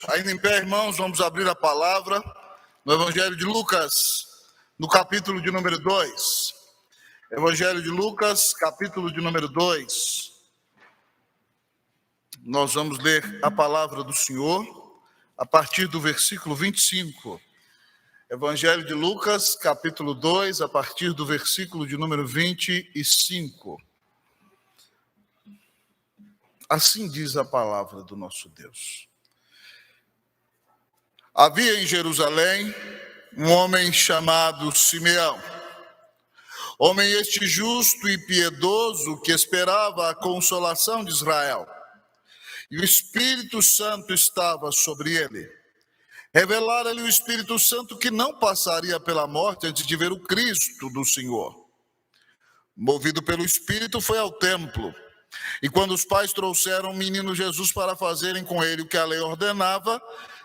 Ainda em pé, irmãos, vamos abrir a palavra no Evangelho de Lucas, no capítulo de número 2. Evangelho de Lucas, capítulo de número 2. Nós vamos ler a palavra do Senhor a partir do versículo 25. Evangelho de Lucas, capítulo 2, a partir do versículo de número 25. Assim diz a palavra do nosso Deus. Havia em Jerusalém um homem chamado Simeão. Homem este justo e piedoso que esperava a consolação de Israel. E o Espírito Santo estava sobre ele. Revelara-lhe o Espírito Santo que não passaria pela morte antes de ver o Cristo do Senhor. Movido pelo Espírito, foi ao templo. E quando os pais trouxeram o menino Jesus para fazerem com ele o que a lei ordenava,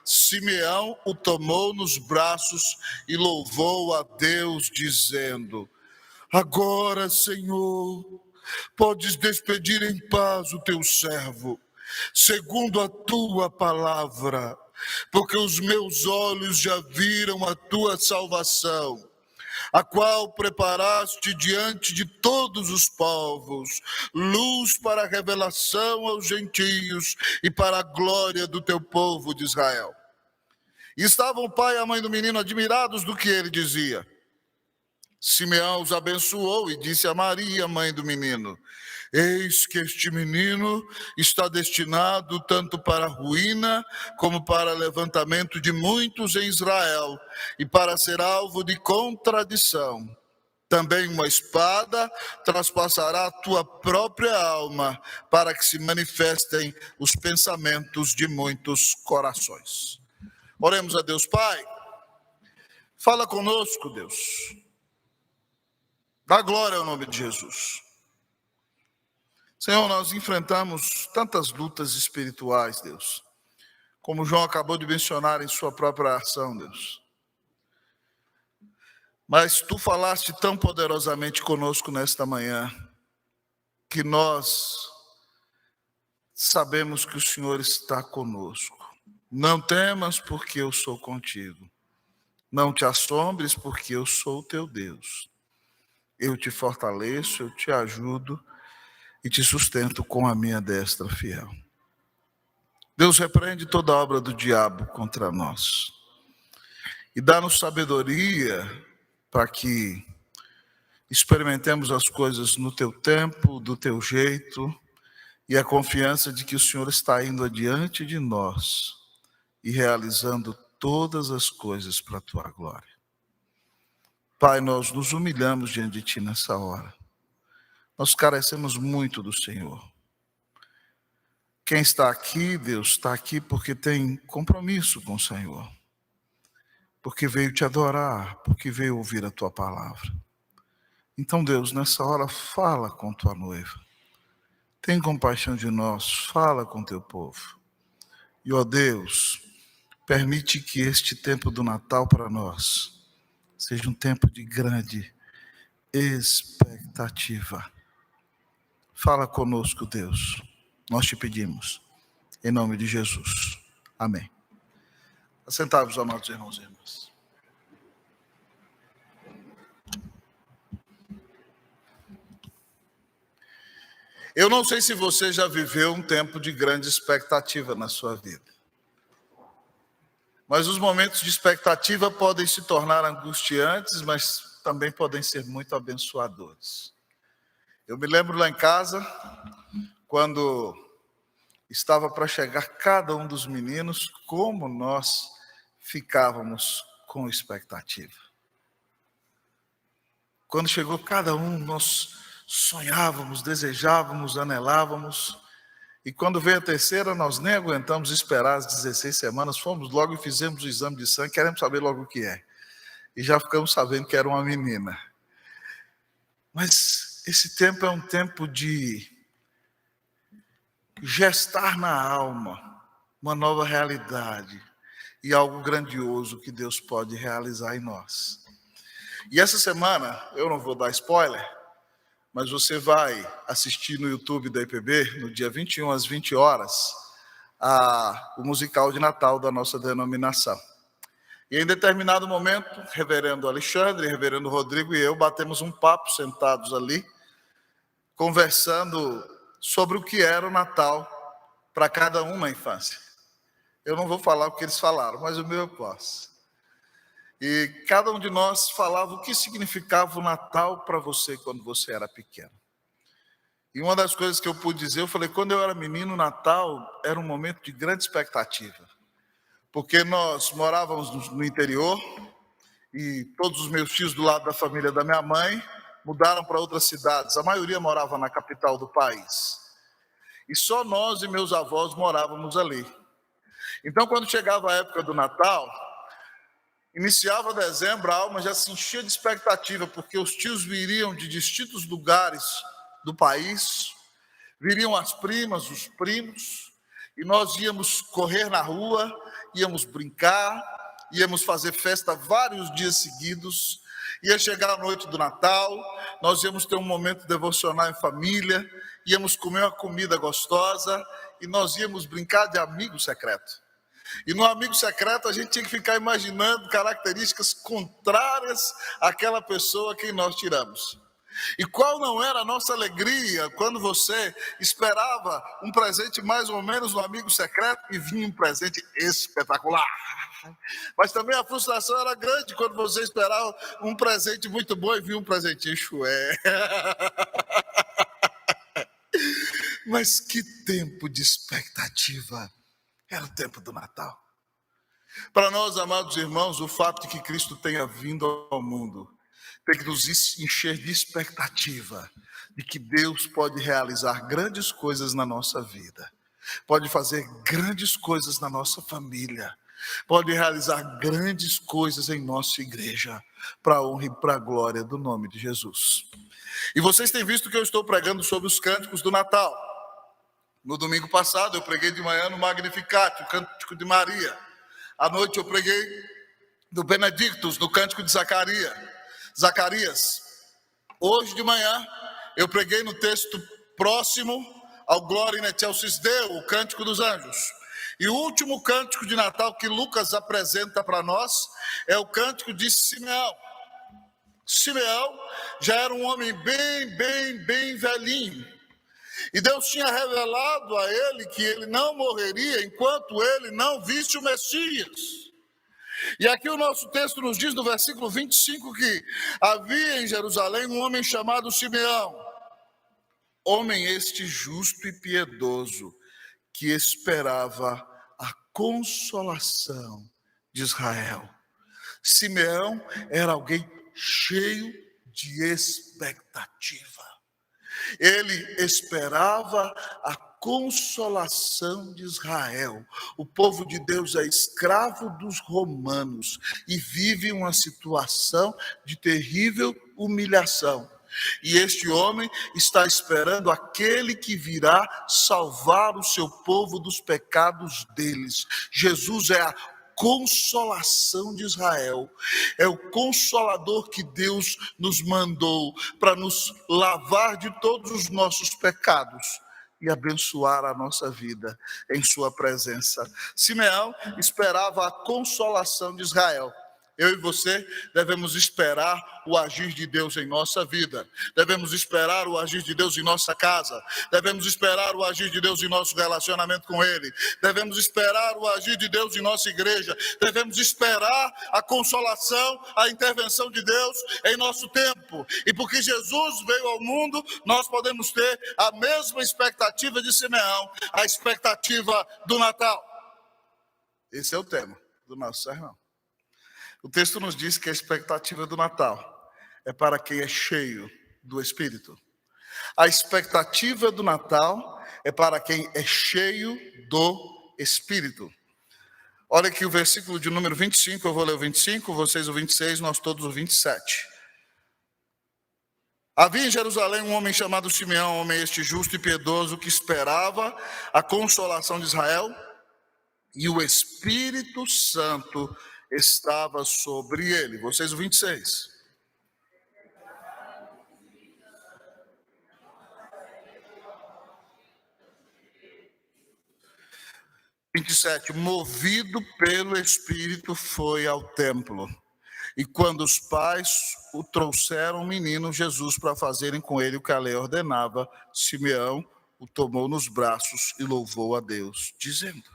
Simeão o tomou nos braços e louvou a Deus, dizendo: Agora, Senhor, podes despedir em paz o teu servo, segundo a tua palavra, porque os meus olhos já viram a tua salvação, a qual preparaste diante de todos os povos, luz para a revelação aos gentios e para a glória do teu povo de Israel. E estavam o pai e a mãe do menino admirados do que ele dizia. Simeão os abençoou e disse a Maria, mãe do menino: Eis que este menino está destinado tanto para a ruína como para levantamento de muitos em Israel e para ser alvo de contradição. Também uma espada traspassará a tua própria alma para que se manifestem os pensamentos de muitos corações. Oremos a Deus. Pai, fala conosco, Deus. Dá glória ao nome de Jesus. Senhor, nós enfrentamos tantas lutas espirituais, Deus, como João acabou de mencionar em sua própria ação, Deus. Mas tu falaste tão poderosamente conosco nesta manhã, que nós sabemos que o Senhor está conosco. Não temas, porque eu sou contigo. Não te assombres, porque eu sou o teu Deus. Eu te fortaleço, eu te ajudo e te sustento com a minha destra fiel. Deus, repreende toda a obra do diabo contra nós e dá-nos sabedoria para que experimentemos as coisas no teu tempo, do teu jeito, e a confiança de que o Senhor está indo adiante de nós e realizando todas as coisas para a tua glória. Pai, nós nos humilhamos diante de ti nessa hora. Nós carecemos muito do Senhor. Quem está aqui, Deus, está aqui porque tem compromisso com o Senhor. Porque veio te adorar, porque veio ouvir a tua palavra. Então, Deus, nessa hora, fala com tua noiva. Tem compaixão de nós, fala com teu povo. E, ó Deus, permite que este tempo do Natal para nós seja um tempo de grande expectativa. Fala conosco, Deus. Nós te pedimos, em nome de Jesus. Amém. Assentados, amados irmãos e irmãs. Eu não sei se você já viveu um tempo de grande expectativa na sua vida. Mas os momentos de expectativa podem se tornar angustiantes, mas também podem ser muito abençoadores. Eu me lembro lá em casa, quando estava para chegar cada um dos meninos, como nós ficávamos com expectativa. Quando chegou cada um, nós sonhávamos, desejávamos, anelávamos. E quando veio a terceira, nós nem aguentamos esperar as 16 semanas, fomos logo e fizemos o exame de sangue, queremos saber logo o que é. E já ficamos sabendo que era uma menina. Mas esse tempo é um tempo de gestar na alma uma nova realidade e algo grandioso que Deus pode realizar em nós. E essa semana, eu não vou dar spoiler, mas você vai assistir no YouTube da IPB, no dia 21 às 20 horas, o musical de Natal da nossa denominação. E em determinado momento, reverendo Alexandre, reverendo Rodrigo e eu batemos um papo sentados ali, conversando sobre o que era o Natal para cada um na infância. Eu não vou falar o que eles falaram, mas o meu eu posso. E cada um de nós falava o que significava o Natal para você quando você era pequeno. E uma das coisas que eu pude dizer, eu falei, quando eu era menino, o Natal era um momento de grande expectativa. Porque nós morávamos no interior e todos os meus tios do lado da família da minha mãe mudaram para outras cidades. A maioria morava na capital do país. E só nós e meus avós morávamos ali. Então, quando chegava a época do Natal, iniciava dezembro, a alma já se enchia de expectativa, porque os tios viriam de distintos lugares do país, viriam as primas, os primos, e nós íamos correr na rua, íamos brincar, íamos fazer festa vários dias seguidos, ia chegar a noite do Natal, nós íamos ter um momento devocional em família, íamos comer uma comida gostosa e nós íamos brincar de amigo secreto. E no amigo secreto a gente tinha que ficar imaginando características contrárias àquela pessoa a quem nós tiramos. E qual não era a nossa alegria quando você esperava um presente mais ou menos no amigo secreto e vinha um presente espetacular. Mas também a frustração era grande quando você esperava um presente muito bom e vinha um presentinho chué. Mas que tempo de expectativa era o tempo do Natal. Para nós, amados irmãos, o fato de que Cristo tenha vindo ao mundo tem que nos encher de expectativa de que Deus pode realizar grandes coisas na nossa vida, pode fazer grandes coisas na nossa família, pode realizar grandes coisas em nossa igreja, para a honra e para a glória do nome de Jesus. E vocês têm visto que eu estou pregando sobre os cânticos do Natal. No domingo passado eu preguei de manhã no Magnificat, o cântico de Maria. À noite eu preguei do Benedictus, no cântico de Zacarias. Hoje de manhã eu preguei no texto próximo ao Gloria in Excelsis Deo, o cântico dos anjos. E o último cântico de Natal que Lucas apresenta para nós é o cântico de Simeão. Simeão já era um homem bem velhinho. E Deus tinha revelado a ele que ele não morreria enquanto ele não visse o Messias. E aqui o nosso texto nos diz no versículo 25 que havia em Jerusalém um homem chamado Simeão, homem este justo e piedoso, que esperava a consolação de Israel. Simeão era alguém cheio de expectativa. Ele esperava a consolação de Israel. O povo de Deus é escravo dos romanos e vive uma situação de terrível humilhação. E este homem está esperando aquele que virá salvar o seu povo dos pecados deles. Jesus é a consolação de Israel, é o consolador que Deus nos mandou para nos lavar de todos os nossos pecados e abençoar a nossa vida em sua presença. Simeão esperava a consolação de Israel. Eu e você devemos esperar o agir de Deus em nossa vida. Devemos esperar o agir de Deus em nossa casa. Devemos esperar o agir de Deus em nosso relacionamento com Ele. Devemos esperar o agir de Deus em nossa igreja. Devemos esperar a consolação, a intervenção de Deus em nosso tempo. E porque Jesus veio ao mundo, nós podemos ter a mesma expectativa de Simeão, a expectativa do Natal. Esse é o tema do nosso sermão. O texto nos diz que a expectativa do Natal é para quem é cheio do Espírito. A expectativa do Natal é para quem é cheio do Espírito. Olha aqui o versículo de número 25, eu vou ler o 25, vocês o 26, nós todos o 27. Havia em Jerusalém um homem chamado Simeão, homem este justo e piedoso, que esperava a consolação de Israel, e o Espírito Santo estava sobre ele. Vocês o 26. 27. Movido pelo Espírito, foi ao templo. E quando os pais o trouxeram o menino Jesus para fazerem com ele o que a lei ordenava, Simeão o tomou nos braços e louvou a Deus, dizendo.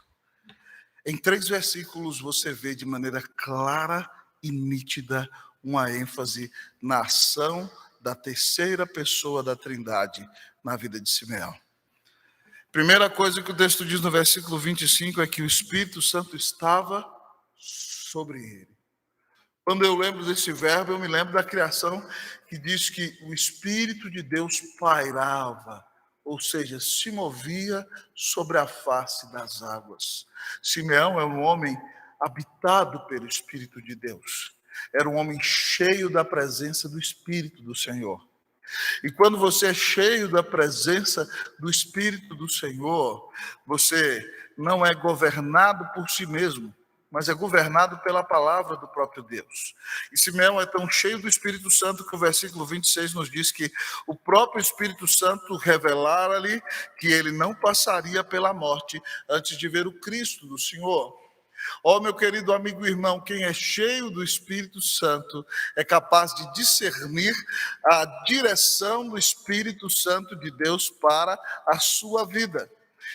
Em 3 versículos você vê de maneira clara e nítida uma ênfase na ação da terceira pessoa da Trindade na vida de Simeão. Primeira coisa que o texto diz no versículo 25 é que o Espírito Santo estava sobre ele. Quando eu lembro desse verbo, eu me lembro da criação que diz que o Espírito de Deus pairava, ou seja, se movia sobre a face das águas. Simeão é um homem habitado pelo Espírito de Deus. Era um homem cheio da presença do Espírito do Senhor. E quando você é cheio da presença do Espírito do Senhor, você não é governado por si mesmo, mas é governado pela palavra do próprio Deus. E Simeão é tão cheio do Espírito Santo que o versículo 26 nos diz que o próprio Espírito Santo revelara-lhe que ele não passaria pela morte antes de ver o Cristo do Senhor. Ó, meu querido amigo e irmão, quem é cheio do Espírito Santo é capaz de discernir a direção do Espírito Santo de Deus para a sua vida.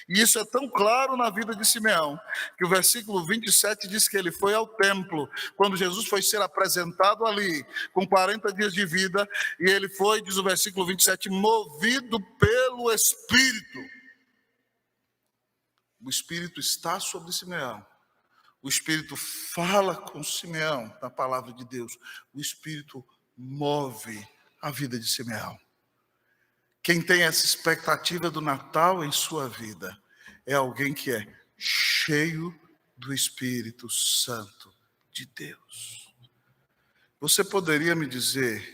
E isso é tão claro na vida de Simeão, que o versículo 27 diz que ele foi ao templo, quando Jesus foi ser apresentado ali, com 40 dias de vida, e ele foi, diz o versículo 27, movido pelo Espírito. O Espírito está sobre Simeão. O Espírito fala com Simeão na palavra de Deus. O Espírito move a vida de Simeão. Quem tem essa expectativa do Natal em sua vida é alguém que é cheio do Espírito Santo de Deus. Você poderia me dizer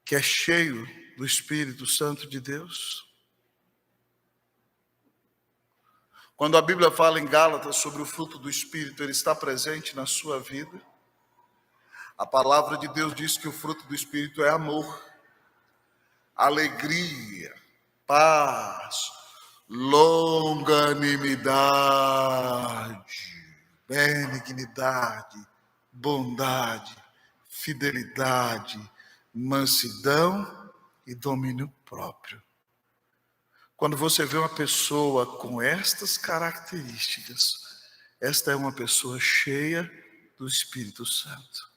que é cheio do Espírito Santo de Deus? Quando a Bíblia fala em Gálatas sobre o fruto do Espírito, ele está presente na sua vida. A palavra de Deus diz que o fruto do Espírito é amor, alegria, paz, longanimidade, benignidade, bondade, fidelidade, mansidão e domínio próprio. Quando você vê uma pessoa com estas características, esta é uma pessoa cheia do Espírito Santo.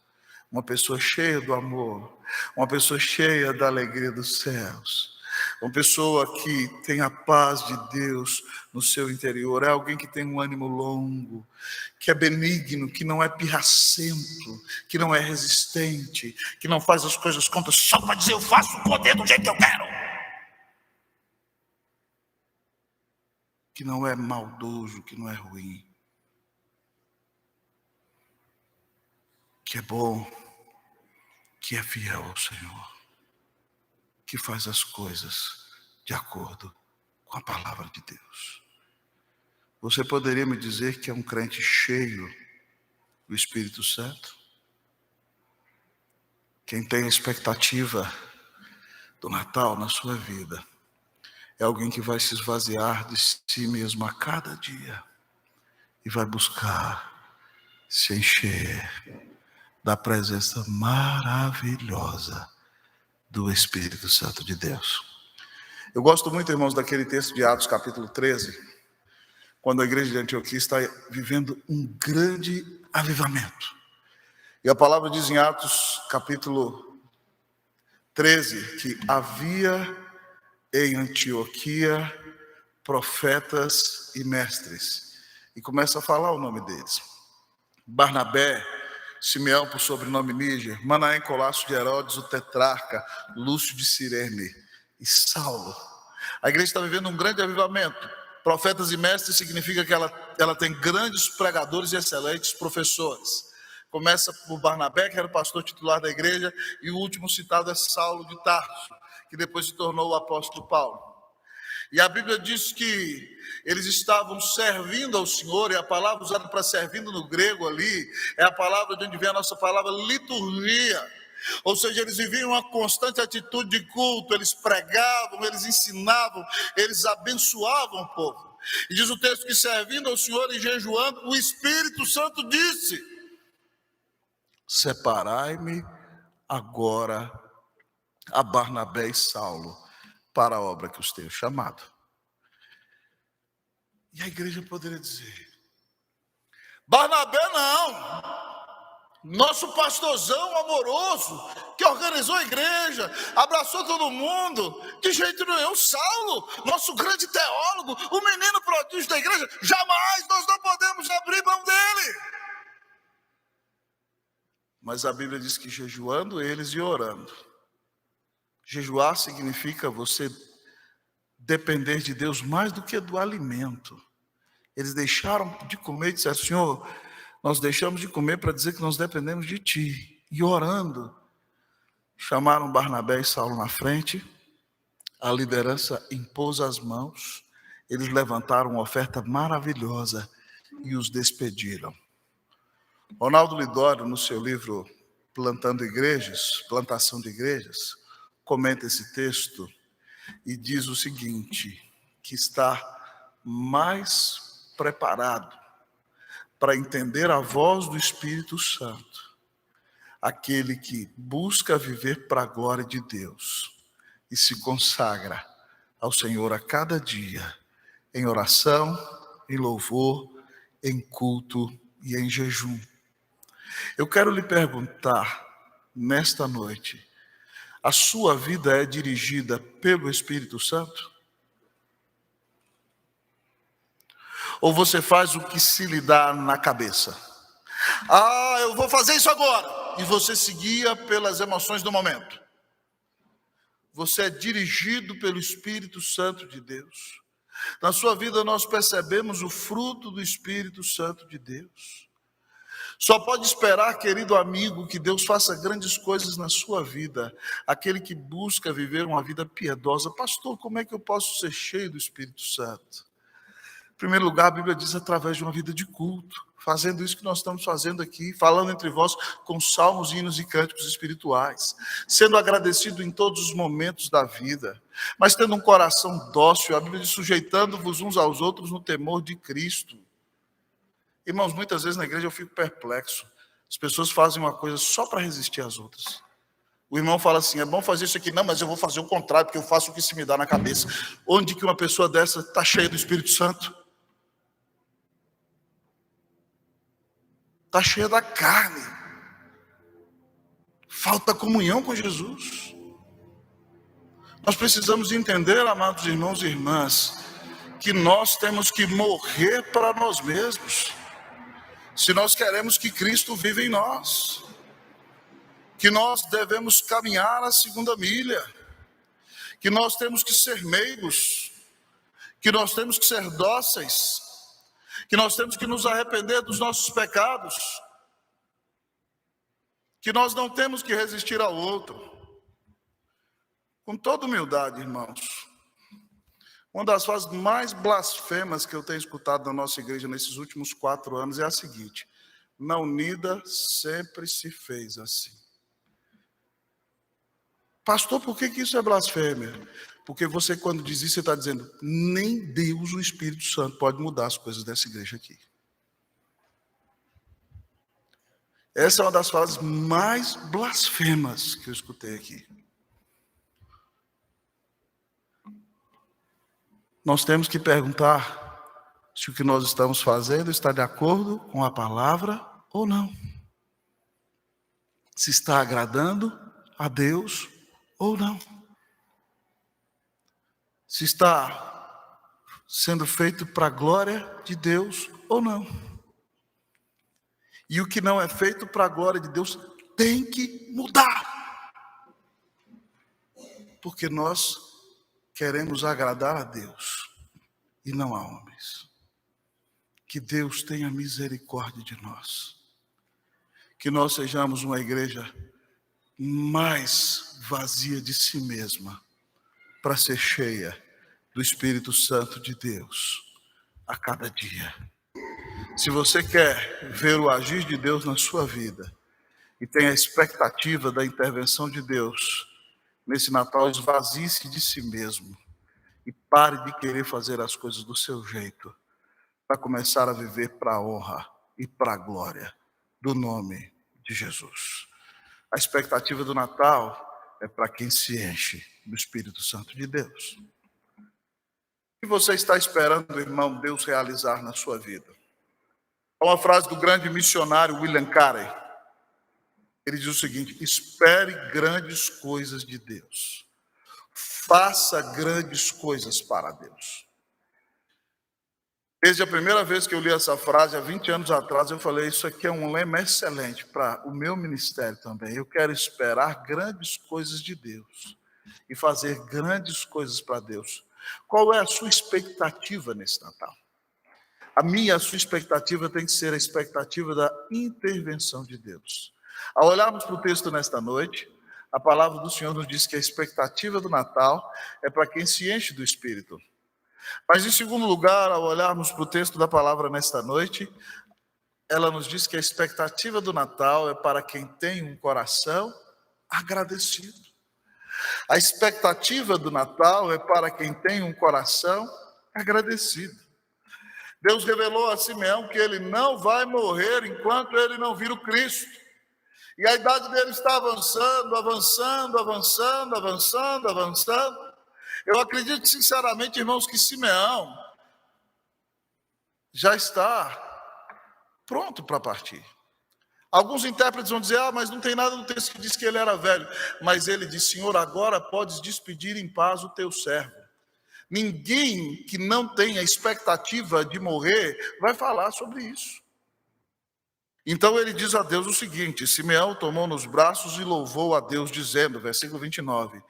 Uma pessoa cheia do amor, uma pessoa cheia da alegria dos céus, uma pessoa que tem a paz de Deus no seu interior, é alguém que tem um ânimo longo, que é benigno, que não é pirracento, que não é resistente, que não faz as coisas contra só para dizer eu faço o poder do jeito que eu quero. Que não é maldoso, que não é ruim, que é bom, que é fiel ao Senhor, que faz as coisas de acordo com a palavra de Deus. Você poderia me dizer que é um crente cheio do Espírito Santo? Quem tem expectativa do Natal na sua vida é alguém que vai se esvaziar de si mesmo a cada dia e vai buscar se encher da presença maravilhosa do Espírito Santo de Deus. Eu gosto muito, irmãos, daquele texto de Atos capítulo 13, quando a igreja de Antioquia está vivendo um grande avivamento. E a palavra diz em Atos capítulo 13 que havia em Antioquia profetas e mestres. E começa a falar o nome deles. Barnabé, Simeão por sobrenome Níger, Manaém Colasso de Herodes, o tetrarca, Lúcio de Cirene e Saulo. A igreja está vivendo um grande avivamento. Profetas e mestres significa que ela tem grandes pregadores e excelentes professores. Começa por Barnabé, que era o pastor titular da igreja, e o último citado é Saulo de Tarso, que depois se tornou o apóstolo Paulo. E a Bíblia diz que eles estavam servindo ao Senhor, e a palavra usada para servindo no grego ali, é a palavra de onde vem a nossa palavra liturgia. Ou seja, eles viviam uma constante atitude de culto, eles pregavam, eles ensinavam, eles abençoavam o povo. E diz o texto que, servindo ao Senhor e jejuando, o Espírito Santo disse: separai-me agora a Barnabé e Saulo para a obra que os tenho chamado. E a igreja poderia dizer: Barnabé não, nosso pastorzão amoroso, que organizou a igreja, abraçou todo mundo, de jeito nenhum. Saulo, nosso grande teólogo, o menino prodígio da igreja, jamais nós não podemos abrir mão dele. Mas a Bíblia diz que jejuando eles e orando. Jejuar significa você depender de Deus mais do que do alimento. Eles deixaram de comer e disseram: Senhor, nós deixamos de comer para dizer que nós dependemos de Ti. E orando, chamaram Barnabé e Saulo na frente, a liderança impôs as mãos, eles levantaram uma oferta maravilhosa e os despediram. Ronaldo Lidório, no seu livro Plantação de Igrejas, comenta esse texto e diz o seguinte, que está mais preparado para entender a voz do Espírito Santo aquele que busca viver para a glória de Deus e se consagra ao Senhor a cada dia, em oração, em louvor, em culto e em jejum. Eu quero lhe perguntar, nesta noite, a sua vida é dirigida pelo Espírito Santo? Ou você faz o que se lhe dá na cabeça? Eu vou fazer isso agora. E você se guia pelas emoções do momento. Você é dirigido pelo Espírito Santo de Deus. Na sua vida nós percebemos o fruto do Espírito Santo de Deus. Só pode esperar, querido amigo, que Deus faça grandes coisas na sua vida, aquele que busca viver uma vida piedosa. Pastor, como é que eu posso ser cheio do Espírito Santo? Em primeiro lugar, a Bíblia diz através de uma vida de culto, fazendo isso que nós estamos fazendo aqui, falando entre vós com salmos, hinos e cânticos espirituais, sendo agradecido em todos os momentos da vida, mas tendo um coração dócil, a Bíblia diz, sujeitando-vos uns aos outros no temor de Cristo. Irmãos, muitas vezes na igreja eu fico perplexo. As pessoas fazem uma coisa só para resistir às outras. O irmão fala assim, é bom fazer isso aqui. Não, mas eu vou fazer o contrário, porque eu faço o que se me dá na cabeça. Onde que uma pessoa dessa está cheia do Espírito Santo? Está cheia da carne. Falta comunhão com Jesus. Nós precisamos entender, amados irmãos e irmãs, que nós temos que morrer para nós mesmos. Se nós queremos que Cristo viva em nós, que nós devemos caminhar a segunda milha, que nós temos que ser meigos, que nós temos que ser dóceis, que nós temos que nos arrepender dos nossos pecados, que nós não temos que resistir ao outro. Com toda humildade, irmãos, uma das frases mais blasfemas que eu tenho escutado na nossa igreja nesses últimos 4 anos é a seguinte: na unida sempre se fez assim. Pastor, por que isso é blasfêmia? Porque você, quando diz isso, você está dizendo, nem Deus, o Espírito Santo, pode mudar as coisas dessa igreja aqui. Essa é uma das frases mais blasfemas que eu escutei aqui. Nós temos que perguntar se o que nós estamos fazendo está de acordo com a palavra ou não. Se está agradando a Deus ou não. Se está sendo feito para a glória de Deus ou não. E o que não é feito para a glória de Deus tem que mudar. Porque nós queremos agradar a Deus e não a homens. Que Deus tenha misericórdia de nós. Que nós sejamos uma igreja mais vazia de si mesma para ser cheia do Espírito Santo de Deus a cada dia. Se você quer ver o agir de Deus na sua vida e tem a expectativa da intervenção de Deus nesse Natal, esvazie-se de si mesmo e pare de querer fazer as coisas do seu jeito, para começar a viver para a honra e para a glória do nome de Jesus. A expectativa do Natal é para quem se enche do Espírito Santo de Deus. O que você está esperando, irmão, Deus realizar na sua vida? Há uma frase do grande missionário William Carey. Ele diz o seguinte: espere grandes coisas de Deus. Faça grandes coisas para Deus. Desde a primeira vez que eu li essa frase, há 20 anos atrás, eu falei, isso aqui é um lema excelente para o meu ministério também. Eu quero esperar grandes coisas de Deus e fazer grandes coisas para Deus. Qual é a sua expectativa nesse Natal? A sua expectativa tem que ser a expectativa da intervenção de Deus. Ao olharmos para o texto nesta noite, a palavra do Senhor nos diz que a expectativa do Natal é para quem se enche do Espírito. Mas, em segundo lugar, ao olharmos para o texto da palavra nesta noite, ela nos diz que a expectativa do Natal é para quem tem um coração agradecido. A expectativa do Natal é para quem tem um coração agradecido. Deus revelou a Simeão que ele não vai morrer enquanto ele não vir o Cristo. E a idade dele está avançando, avançando, avançando, avançando, avançando. Eu acredito sinceramente, irmãos, que Simeão já está pronto para partir. Alguns intérpretes vão dizer, mas não tem nada no texto que diz que ele era velho. Mas ele diz, Senhor, agora podes despedir em paz o teu servo. Ninguém que não tenha expectativa de morrer vai falar sobre isso. Então ele diz a Deus o seguinte, Simeão tomou nos braços e louvou a Deus, dizendo, versículo 29,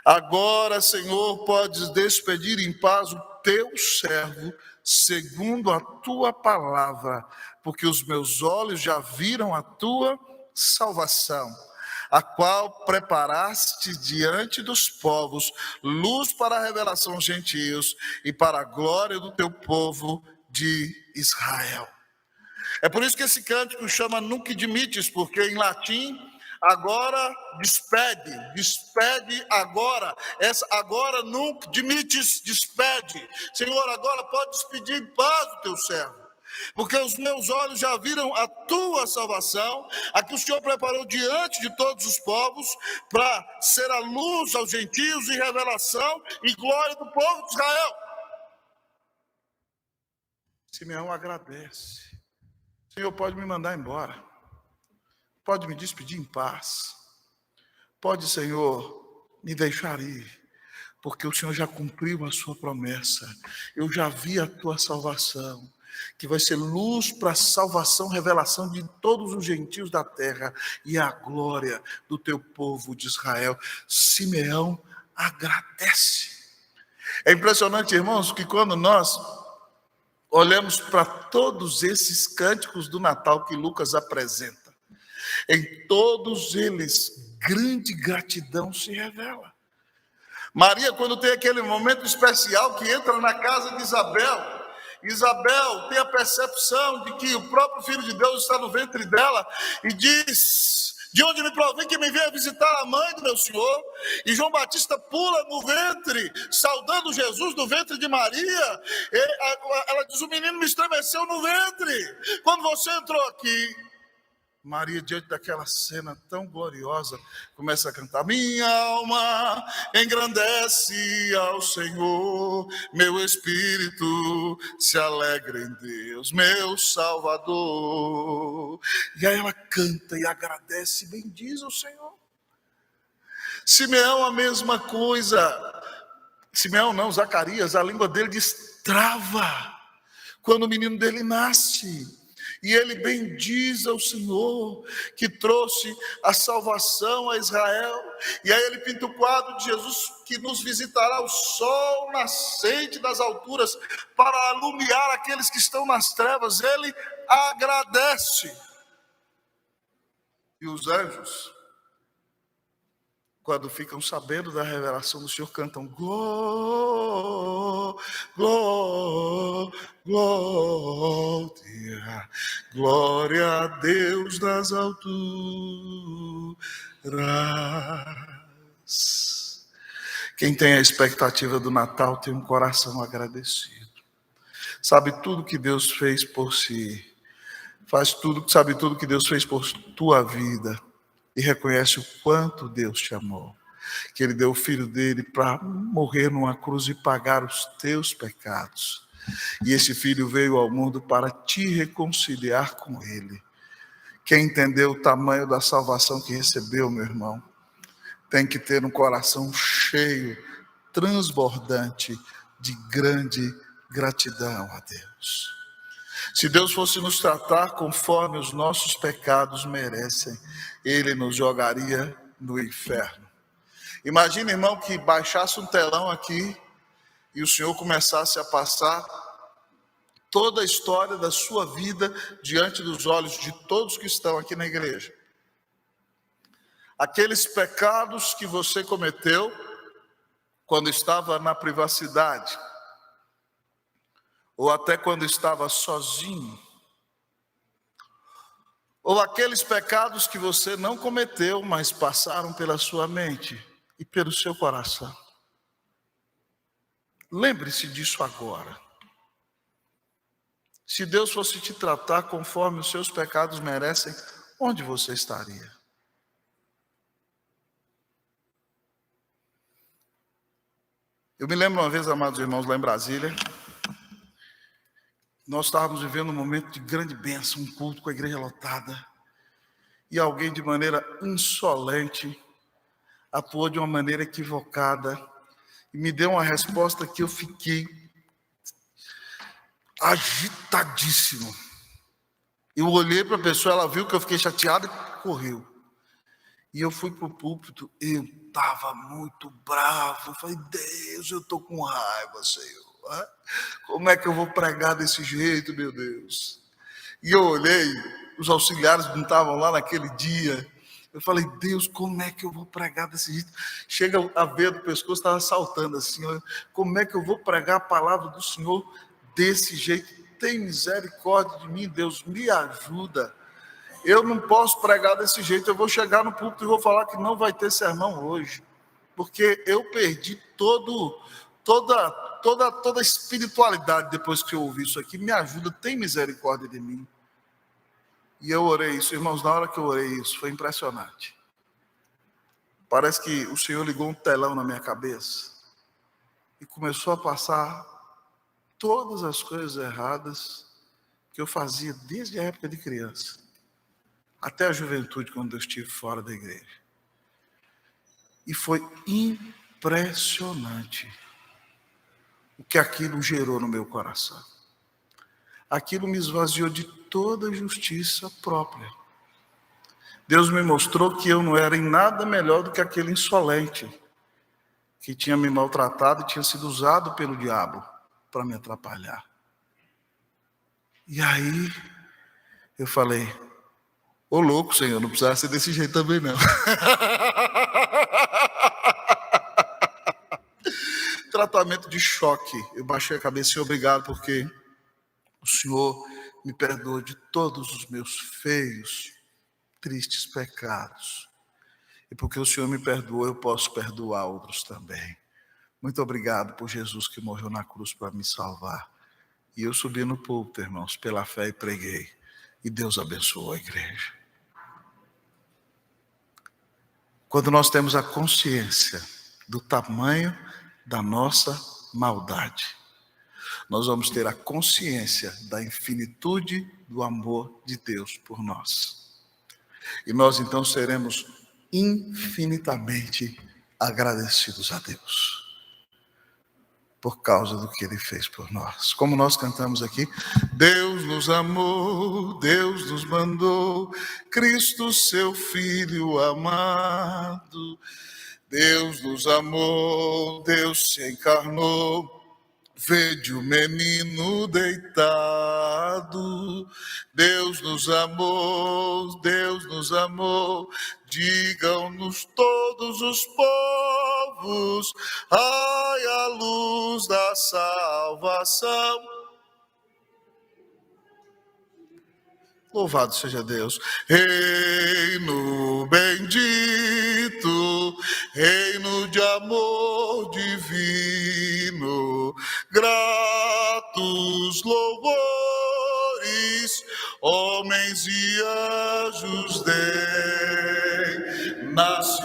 agora, Senhor, podes despedir em paz o teu servo, segundo a tua palavra, porque os meus olhos já viram a tua salvação, a qual preparaste diante dos povos, luz para a revelação aos gentios e para a glória do teu povo de Israel. É por isso que esse cântico chama Nunc Dimittis, porque em latim, agora despede agora. Essa agora Nunc Dimittis, despede. Senhor, agora pode despedir em paz o teu servo, porque os meus olhos já viram a tua salvação, a que o Senhor preparou diante de todos os povos, para ser a luz aos gentios e revelação e glória do povo de Israel. Simeão agradece. Senhor, pode me mandar embora, pode me despedir em paz, pode, Senhor, me deixar ir, porque o Senhor já cumpriu a sua promessa, eu já vi a tua salvação, que vai ser luz para a salvação, revelação de todos os gentios da terra e a glória do teu povo de Israel. Simeão agradece. É impressionante, irmãos, que quando nós olhamos para todos esses cânticos do Natal que Lucas apresenta, em todos eles, grande gratidão se revela. Maria, quando tem aquele momento especial que entra na casa de Isabel, Isabel tem a percepção de que o próprio Filho de Deus está no ventre dela e diz, de onde me provém que me venha visitar a mãe do meu Senhor? E João Batista pula no ventre, saudando Jesus no ventre de Maria. Ela diz, o menino me estremeceu no ventre. Quando você entrou aqui, Maria, diante daquela cena tão gloriosa, começa a cantar, minha alma engrandece ao Senhor, meu espírito se alegra em Deus, meu Salvador. E aí ela canta e agradece, bendiz o Senhor. Simeão, a mesma coisa. Simeão não, Zacarias, a língua dele destrava quando o menino dele nasce. E ele bendiz ao Senhor, que trouxe a salvação a Israel. E aí ele pinta o quadro de Jesus, que nos visitará o sol nascente das alturas, para alumiar aqueles que estão nas trevas. Ele agradece. E os anjos, quando ficam sabendo da revelação do Senhor, cantam glória, glória a Deus das alturas. Quem tem a expectativa do Natal tem um coração agradecido. Sabe tudo que Deus fez por si. Sabe tudo que Deus fez por tua vida. E reconhece o quanto Deus te amou. Que Ele deu o Filho dele para morrer numa cruz e pagar os teus pecados. E esse Filho veio ao mundo para te reconciliar com Ele. Quem entendeu o tamanho da salvação que recebeu, meu irmão, tem que ter um coração cheio, transbordante de grande gratidão a Deus. Se Deus fosse nos tratar conforme os nossos pecados merecem, Ele nos jogaria no inferno. Imagina, irmão, que baixasse um telão aqui e o Senhor começasse a passar toda a história da sua vida diante dos olhos de todos que estão aqui na igreja. Aqueles pecados que você cometeu quando estava na privacidade, ou até quando estava sozinho, ou aqueles pecados que você não cometeu, mas passaram pela sua mente e pelo seu coração. Lembre-se disso agora. Se Deus fosse te tratar conforme os seus pecados merecem, onde você estaria? Eu me lembro uma vez, amados irmãos, lá em Brasília, nós estávamos vivendo um momento de grande bênção, um culto com a igreja lotada, e alguém de maneira insolente atuou de uma maneira equivocada e me deu uma resposta que eu fiquei agitadíssimo. Eu olhei para a pessoa, ela viu que eu fiquei chateado e correu. E eu fui para o púlpito, eu estava muito bravo. Eu falei, Deus, eu estou com raiva, Senhor. Como é que eu vou pregar desse jeito, meu Deus? E eu olhei, os auxiliares não estavam lá naquele dia. Eu falei, Deus, como é que eu vou pregar desse jeito? Chega a veia do pescoço, estava saltando assim. Como é que eu vou pregar a palavra do Senhor desse jeito? Tem misericórdia de mim, Deus, me ajuda. Eu não posso pregar desse jeito, eu vou chegar no púlpito e vou falar que não vai ter sermão hoje, porque eu perdi toda a espiritualidade depois que eu ouvi isso aqui. Me ajuda, tem misericórdia de mim. E eu orei isso, irmãos, na hora que eu orei isso, foi impressionante. Parece que o Senhor ligou um telão na minha cabeça e começou a passar todas as coisas erradas que eu fazia desde a época de criança, até a juventude, quando eu estive fora da igreja. E foi impressionante o que aquilo gerou no meu coração. Aquilo me esvaziou de toda justiça própria. Deus me mostrou que eu não era em nada melhor do que aquele insolente que tinha me maltratado e tinha sido usado pelo diabo para me atrapalhar. E aí eu falei, ô louco, Senhor, não precisava ser desse jeito também não. Tratamento de choque. Eu baixei a cabeça e obrigado, porque o Senhor me perdoou de todos os meus feios, tristes pecados. E porque o Senhor me perdoou, eu posso perdoar outros também. Muito obrigado por Jesus que morreu na cruz para me salvar. E eu subi no púlpito, irmãos, pela fé e preguei. E Deus abençoou a igreja. Quando nós temos a consciência do tamanho da nossa maldade, nós vamos ter a consciência da infinitude do amor de Deus por nós. E nós então seremos infinitamente agradecidos a Deus por causa do que Ele fez por nós. Como nós cantamos aqui, Deus nos amou, Deus nos mandou, Cristo seu Filho amado. Deus nos amou, Deus se encarnou, vede o menino deitado. Deus nos amou, Deus nos amou, digam-nos todos os povos, ai a luz da salvação. Louvado seja Deus. Reino bendito, reino de amor divino, gratos louvores, homens e anjos deem. Nasce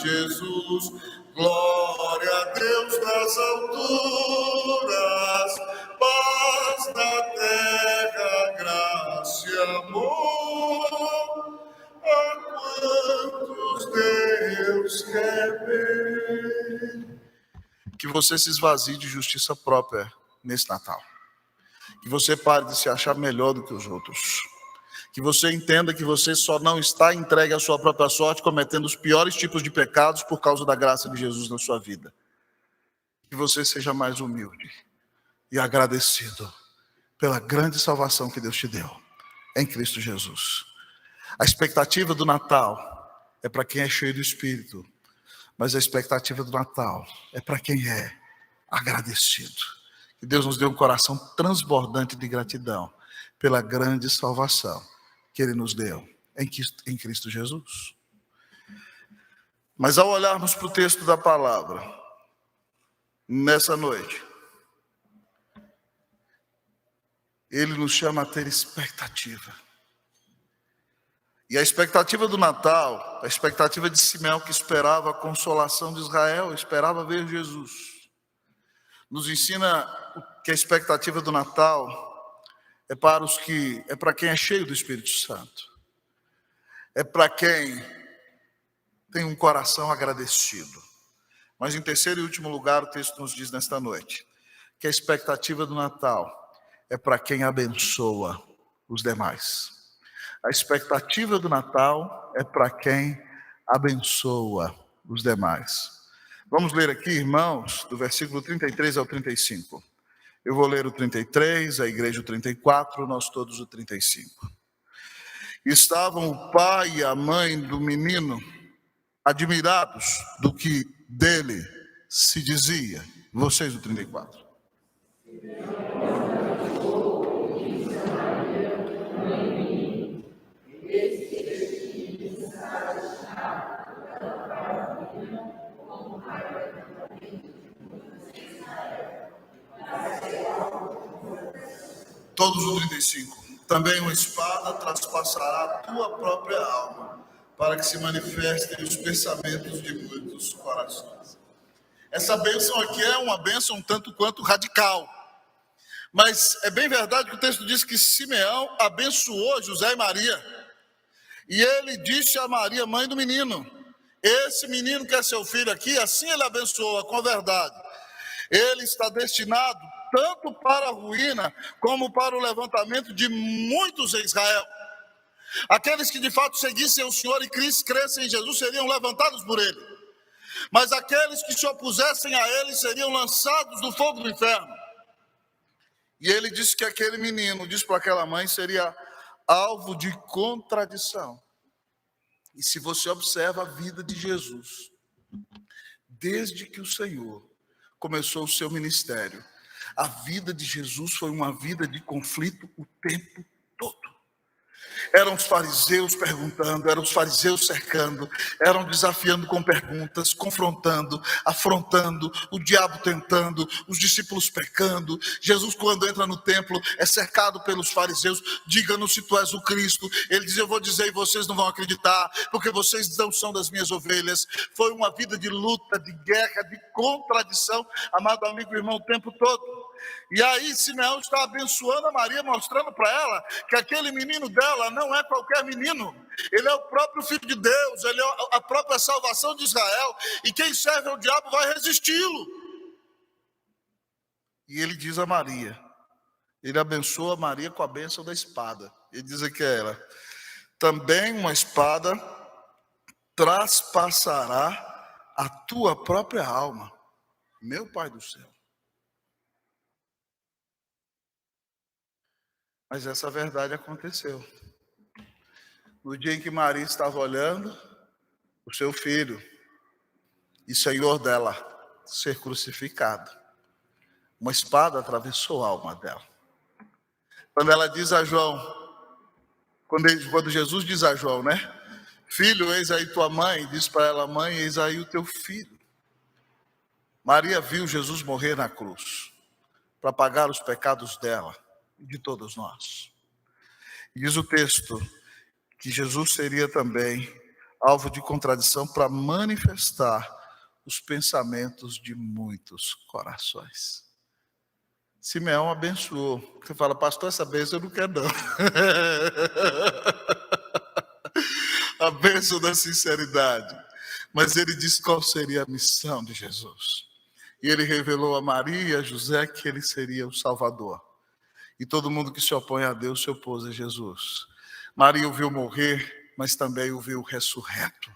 Jesus, glória a Deus nas alturas, paz na terra, graça e amor, a quantos Deus quer ver. Que você se esvazie de justiça própria nesse Natal. Que você pare de se achar melhor do que os outros. Que você entenda que você só não está entregue à sua própria sorte, cometendo os piores tipos de pecados por causa da graça de Jesus na sua vida. Que você seja mais humilde e agradecido pela grande salvação que Deus te deu em Cristo Jesus. A expectativa do Natal é para quem é cheio do Espírito, mas a expectativa do Natal é para quem é agradecido. Que Deus nos dê um coração transbordante de gratidão pela grande salvação que Ele nos deu em Cristo Jesus. Mas ao olharmos para o texto da palavra, nessa noite, Ele nos chama a ter expectativa. E a expectativa do Natal, a expectativa de Simeão que esperava a consolação de Israel, esperava ver Jesus, nos ensina que a expectativa do Natal é para quem é cheio do Espírito Santo. É para quem tem um coração agradecido. Mas em terceiro e último lugar, o texto nos diz nesta noite que a expectativa do Natal é para quem abençoa os demais. A expectativa do Natal é para quem abençoa os demais. Vamos ler aqui, irmãos, do versículo 33 ao 35. Eu vou ler o 33, a igreja o 34, nós todos o 35. Estavam o pai e a mãe do menino admirados do que dele se dizia. Vocês o 34. Todos o 35. Também uma espada traspassará a tua própria alma, para que se manifestem os pensamentos de muitos corações. Essa bênção aqui é uma bênção um tanto quanto radical. Mas é bem verdade que o texto diz que Simeão abençoou José e Maria. E ele disse a Maria, mãe do menino, esse menino que é seu filho aqui, assim ele abençoa com a verdade. Ele está destinado tanto para a ruína, como para o levantamento de muitos em Israel. Aqueles que de fato seguissem o Senhor e crescem em Jesus seriam levantados por Ele. Mas aqueles que se opusessem a Ele seriam lançados no fogo do inferno. E ele disse que aquele menino, disse para aquela mãe, seria alvo de contradição. E se você observa a vida de Jesus, desde que o Senhor começou o seu ministério, a vida de Jesus foi uma vida de conflito o tempo todo. Eram os fariseus perguntando, eram os fariseus cercando, eram desafiando com perguntas, confrontando, afrontando, o diabo tentando, os discípulos pecando. Jesus, quando entra no templo, é cercado pelos fariseus. Diga-nos se tu és o Cristo. Ele diz, eu vou dizer e vocês não vão acreditar, porque vocês não são das minhas ovelhas. Foi uma vida de luta, de guerra, de contradição, amado amigo e irmão, o tempo todo. E aí Simeão está abençoando a Maria, mostrando para ela que aquele menino dela não é qualquer menino. Ele é o próprio Filho de Deus, ele é a própria salvação de Israel. E quem serve ao diabo vai resisti-lo. E ele diz a Maria, ele abençoa a Maria com a bênção da espada. Ele diz aqui a ela, também uma espada traspassará a tua própria alma. Meu Pai do céu. Mas essa verdade aconteceu. No dia em que Maria estava olhando o seu filho e Senhor dela ser crucificado, uma espada atravessou a alma dela. Quando ela diz a João, quando Jesus diz a João, Filho, eis aí tua mãe. Diz para ela: mãe, eis aí o teu filho. Maria viu Jesus morrer na cruz para pagar os pecados dela e de todos nós. E diz o texto que Jesus seria também alvo de contradição para manifestar os pensamentos de muitos corações. Simeão abençoou. Você fala: pastor, essa bênção eu não quero não. A bênção da sinceridade. Mas ele disse qual seria a missão de Jesus. E ele revelou a Maria e a José que ele seria o Salvador. E todo mundo que se opõe a Deus se opôs a Jesus. Maria o viu morrer, mas também o viu ressurreto.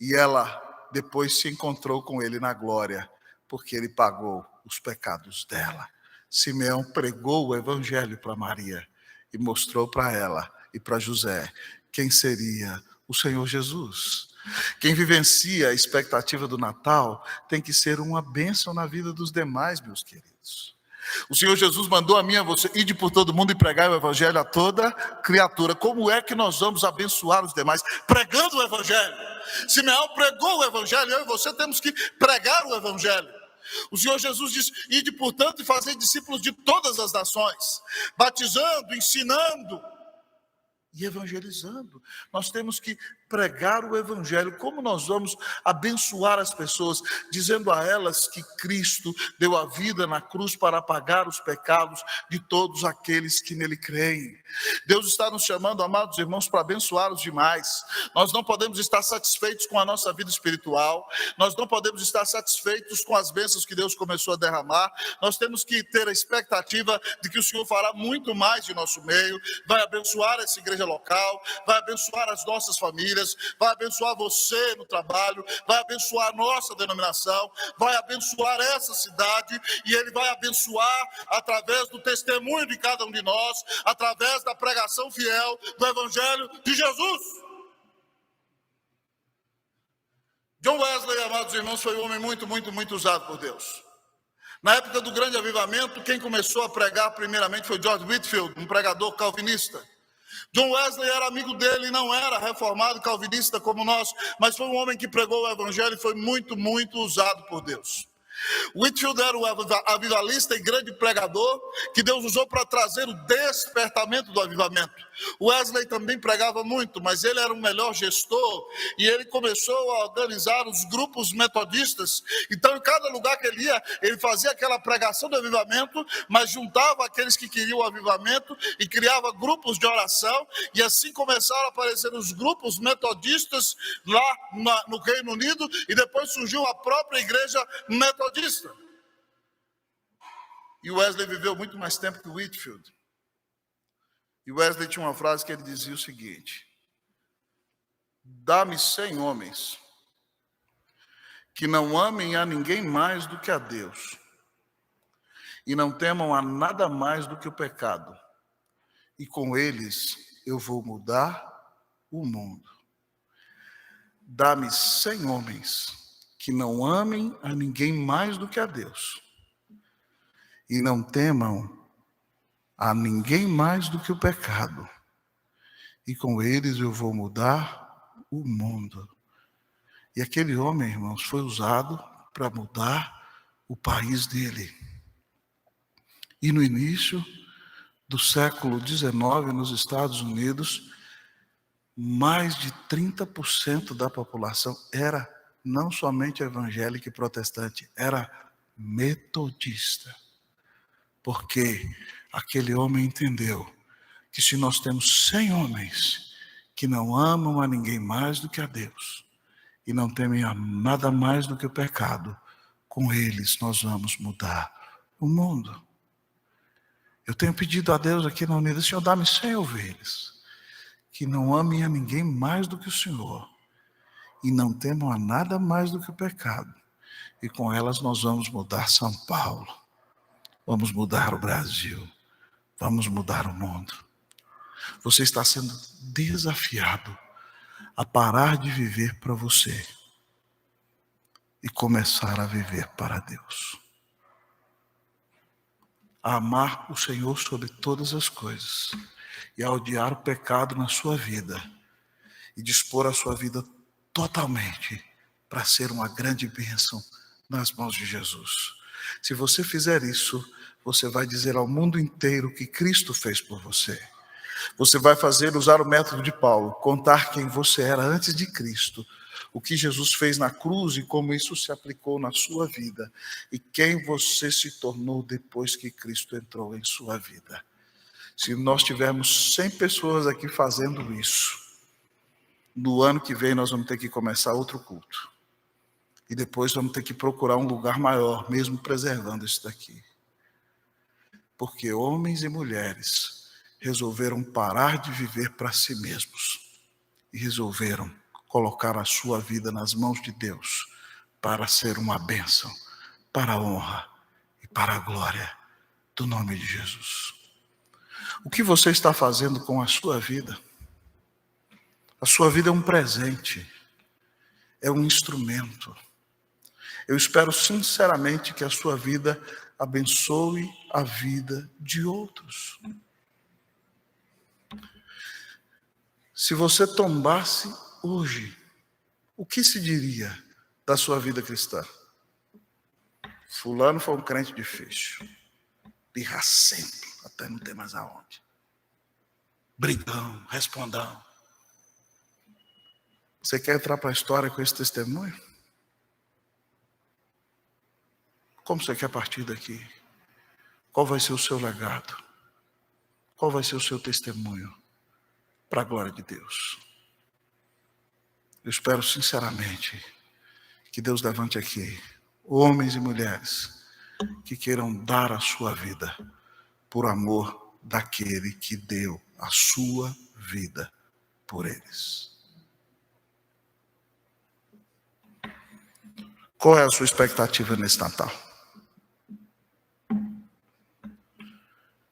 E ela depois se encontrou com ele na glória, porque ele pagou os pecados dela. Simeão pregou o evangelho para Maria e mostrou para ela e para José quem seria o Senhor Jesus. Quem vivencia a expectativa do Natal tem que ser uma bênção na vida dos demais, meus queridos. O Senhor Jesus mandou a mim e a você: ide por todo mundo e pregar o evangelho a toda criatura. Como é que nós vamos abençoar os demais? Pregando o evangelho. Simeão pregou o evangelho, eu e você temos que pregar o evangelho. O Senhor Jesus disse: ide, portanto, e fazei discípulos de todas as nações, batizando, ensinando e evangelizando. Nós temos que pregar o evangelho. Como nós vamos abençoar as pessoas, dizendo a elas que Cristo deu a vida na cruz para pagar os pecados de todos aqueles que nele creem. Deus está nos chamando, amados irmãos, para abençoar os demais. Nós não podemos estar satisfeitos com a nossa vida espiritual, nós não podemos estar satisfeitos com as bênçãos que Deus começou a derramar. Nós temos que ter a expectativa de que o Senhor fará muito mais de nosso meio, vai abençoar essa igreja local, vai abençoar as nossas famílias, vai abençoar você no trabalho, vai abençoar a nossa denominação, vai abençoar essa cidade, e Ele vai abençoar através do testemunho de cada um de nós, através da pregação fiel do Evangelho de Jesus. John Wesley, amados irmãos, foi um homem muito usado por Deus. Na época do grande avivamento, quem começou a pregar primeiramente foi George Whitefield, um pregador calvinista. John Wesley era amigo dele, não era reformado calvinista como nós, mas foi um homem que pregou o evangelho e foi muito usado por Deus. Whitefield era o avivalista e grande pregador que Deus usou para trazer o despertamento do avivamento. Wesley também pregava muito, mas ele era um melhor gestor e ele começou a organizar os grupos metodistas. Então, em cada lugar que ele ia, ele fazia aquela pregação do avivamento, mas juntava aqueles que queriam o avivamento e criava grupos de oração, e assim começaram a aparecer os grupos metodistas lá no Reino Unido, e depois surgiu a própria igreja metodista. E Wesley viveu muito mais tempo que Whitefield. E Wesley tinha uma frase que ele dizia o seguinte: dá-me 100 homens que não amem a ninguém mais do que a Deus e não temam a nada mais do que o pecado, e com eles eu vou mudar o mundo. Dá-me 100 homens que não amem a ninguém mais do que a Deus e não temam a ninguém mais do que o pecado, e com eles eu vou mudar o mundo. E aquele homem, irmãos, foi usado para mudar o país dele. E no início do século XIX, nos Estados Unidos, mais de 30% da população era não somente evangélica e protestante, era metodista. Porque aquele homem entendeu que se nós temos 100 homens que não amam a ninguém mais do que a Deus e não temem a nada mais do que o pecado, com eles nós vamos mudar o mundo. Eu tenho pedido a Deus aqui na Unida: Senhor, dá-me 100 ovelhas que não amem a ninguém mais do que o Senhor e não temam a nada mais do que o pecado, e com elas nós vamos mudar São Paulo, vamos mudar o Brasil, vamos mudar o mundo. Você está sendo desafiado a parar de viver para você e começar a viver para Deus. A amar o Senhor sobre todas as coisas e a odiar o pecado na sua vida e dispor a sua vida totalmente para ser uma grande bênção nas mãos de Jesus. Se você fizer isso, você vai dizer ao mundo inteiro o que Cristo fez por você. Você vai usar o método de Paulo, contar quem você era antes de Cristo, o que Jesus fez na cruz e como isso se aplicou na sua vida, e quem você se tornou depois que Cristo entrou em sua vida. Se nós tivermos 100 pessoas aqui fazendo isso, no ano que vem nós vamos ter que começar outro culto. E depois vamos ter que procurar um lugar maior, mesmo preservando isso daqui. Porque homens e mulheres resolveram parar de viver para si mesmos e resolveram colocar a sua vida nas mãos de Deus para ser uma bênção, para a honra e para a glória do nome de Jesus. O que você está fazendo com a sua vida? A sua vida é um presente, é um instrumento. Eu espero sinceramente que a sua vida abençoe a vida de outros. Se você tombasse hoje, o que se diria da sua vida cristã? Fulano foi um crente difícil, pirracento, até não ter mais aonde. Brigão, respondão. Você quer entrar para a história com esse testemunho? Como você quer partir daqui? Qual vai ser o seu legado? Qual vai ser o seu testemunho para a glória de Deus? Eu espero sinceramente que Deus levante aqui homens e mulheres que queiram dar a sua vida por amor daquele que deu a sua vida por eles. Qual é a sua expectativa nesse Natal?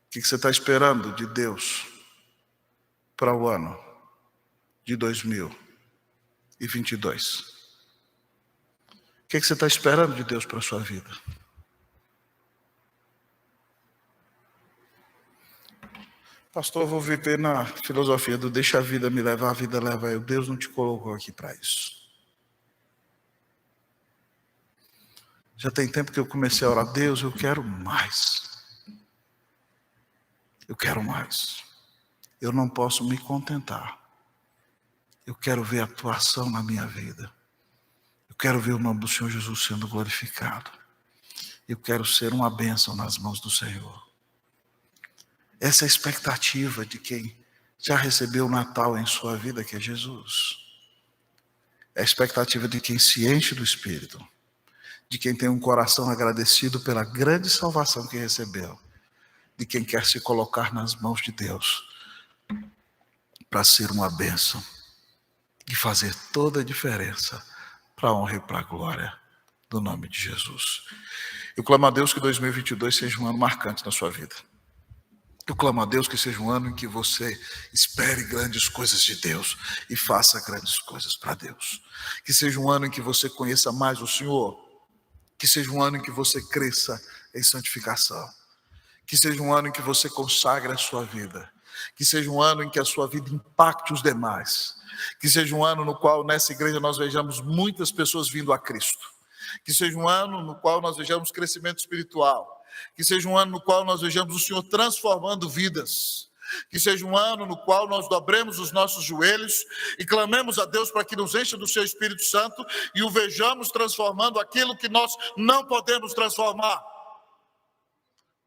O que você está esperando de Deus para o ano de 2022? O que você está esperando de Deus para a sua vida? Pastor, eu vou viver na filosofia do deixa a vida me levar, a vida leva eu. Deus não te colocou aqui para isso. Já tem tempo que eu comecei a orar, Deus, eu quero mais. Eu quero mais. Eu não posso me contentar. Eu quero ver a tua ação na minha vida. Eu quero ver o nome do Senhor Jesus sendo glorificado. Eu quero ser uma bênção nas mãos do Senhor. Essa é a expectativa de quem já recebeu o Natal em sua vida, que é Jesus. É a expectativa de quem se enche do Espírito. De quem tem um coração agradecido pela grande salvação que recebeu. De quem quer se colocar nas mãos de Deus para ser uma bênção e fazer toda a diferença para a honra e para a glória do nome de Jesus. Eu clamo a Deus que 2022 seja um ano marcante na sua vida. Eu clamo a Deus que seja um ano em que você espere grandes coisas de Deus e faça grandes coisas para Deus. Que seja um ano em que você conheça mais o Senhor. Que seja um ano em que você cresça em santificação. Que seja um ano em que você consagre a sua vida. Que seja um ano em que a sua vida impacte os demais. Que seja um ano no qual nessa igreja nós vejamos muitas pessoas vindo a Cristo. Que seja um ano no qual nós vejamos crescimento espiritual. Que seja um ano no qual nós vejamos o Senhor transformando vidas. Que seja um ano no qual nós dobremos os nossos joelhos e clamemos a Deus para que nos encha do seu Espírito Santo e o vejamos transformando aquilo que nós não podemos transformar.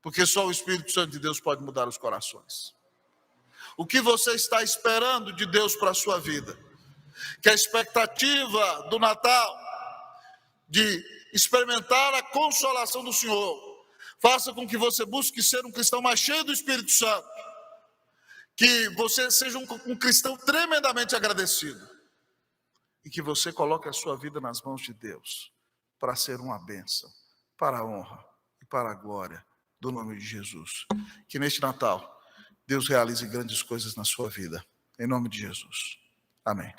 Porque só o Espírito Santo de Deus pode mudar os corações. O que você está esperando de Deus para a sua vida? Que a expectativa do Natal, de experimentar a consolação do Senhor, faça com que você busque ser um cristão mais cheio do Espírito Santo. Que você seja um cristão tremendamente agradecido. E que você coloque a sua vida nas mãos de Deus para ser uma bênção, para a honra e para a glória do nome de Jesus. Que neste Natal, Deus realize grandes coisas na sua vida. Em nome de Jesus. Amém.